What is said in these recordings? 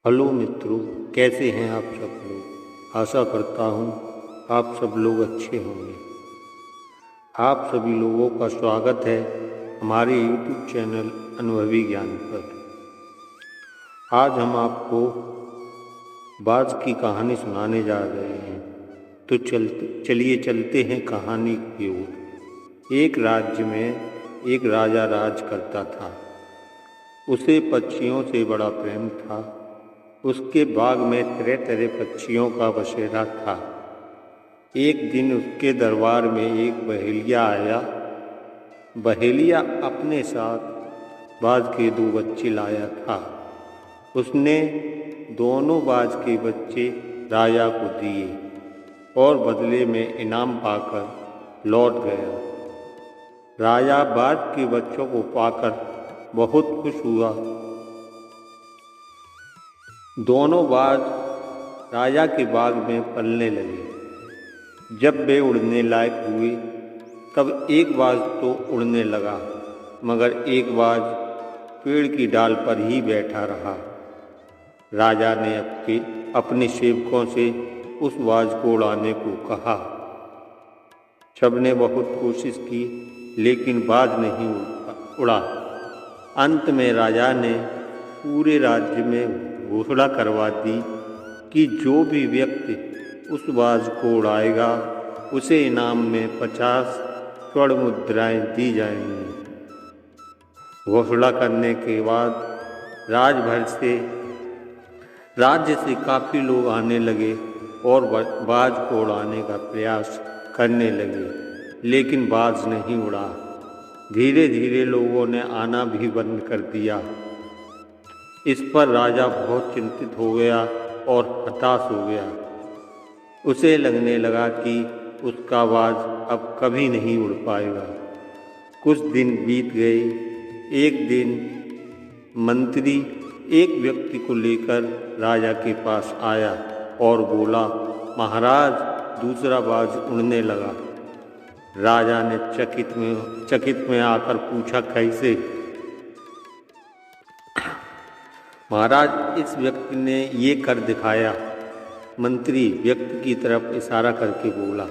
Hello मित्रों, कैसे हैं आप सब लोग। आशा करता हूँ आप सब लोग अच्छे होंगे। आप सभी लोगों का स्वागत है हमारे YouTube चैनल अनुभवी ज्ञान पर। आज हम आपको बाज की कहानी सुनाने जा रहे हैं, तो चलिए चलते हैं कहानी की ओर। एक राज्य में एक राजा राज करता था। उसे पक्षियों से बड़ा प्रेम था। उसके बाग में तरह तरह पक्षियों का बसेरा था। एक दिन उसके दरबार में एक बहेलिया आया। बहेलिया अपने साथ बाज के 2 बच्चे लाया था। उसने दोनों बाज के बच्चे राजा को दिए और बदले में इनाम पाकर लौट गया। राजा बाज के बच्चों को पाकर बहुत खुश हुआ। दोनों बाज राजा के बाग में पलने लगे। जब वे उड़ने लायक हुए तब एक बाज तो उड़ने लगा, मगर एक बाज पेड़ की डाल पर ही बैठा रहा। राजा ने अपने सेवकों से उस बाज को उड़ाने को कहा। सबने बहुत कोशिश की, लेकिन बाज नहीं उड़ा। अंत में राजा ने पूरे राज्य में घोषणा करवा दी कि जो भी व्यक्ति उस बाज को उड़ाएगा उसे इनाम में 50 स्वर्ण मुद्राएं दी जाएंगी। घोषणा करने के बाद राज्य से काफ़ी लोग आने लगे और बाज को उड़ाने का प्रयास करने लगे, लेकिन बाज नहीं उड़ा। धीरे धीरे लोगों ने आना भी बंद कर दिया। इस पर राजा बहुत चिंतित हो गया और हताश हो गया। उसे लगने लगा कि उसका बाज अब कभी नहीं उड़ पाएगा। कुछ दिन बीत गए। एक दिन मंत्री एक व्यक्ति को लेकर राजा के पास आया और बोला, महाराज, दूसरा बाज उड़ने लगा। राजा ने चकित में आकर पूछा, कैसे? महाराज, इस व्यक्ति ने ये कर दिखाया। मंत्री व्यक्ति की तरफ इशारा करके बोला।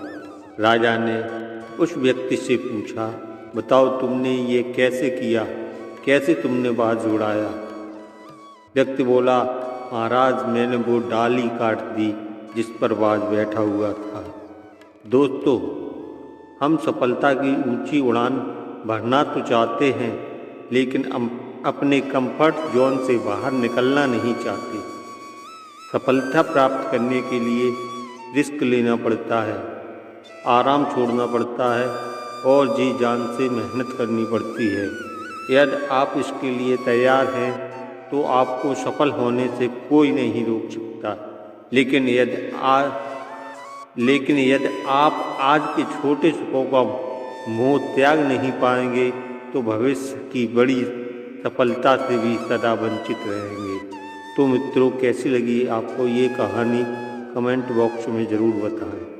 राजा ने उस व्यक्ति से पूछा, बताओ, तुमने ये कैसे किया? कैसे तुमने बाज उड़ाया? व्यक्ति बोला, महाराज, मैंने वो डाली काट दी जिस पर बाज बैठा हुआ था। दोस्तों, हम सफलता की ऊंची उड़ान भरना तो चाहते हैं, लेकिन अपने कंफर्ट जोन से बाहर निकलना नहीं चाहते। सफलता प्राप्त करने के लिए रिस्क लेना पड़ता है, आराम छोड़ना पड़ता है और जी जान से मेहनत करनी पड़ती है। यदि आप इसके लिए तैयार हैं तो आपको सफल होने से कोई नहीं रोक सकता। लेकिन यदि आप आज के छोटे सुखों का मोह त्याग नहीं पाएंगे तो भविष्य की बड़ी सफलता से भी सदा वंचित रहेंगे। तो मित्रों, कैसी लगी आपको ये कहानी? कमेंट बॉक्स में ज़रूर बताएं।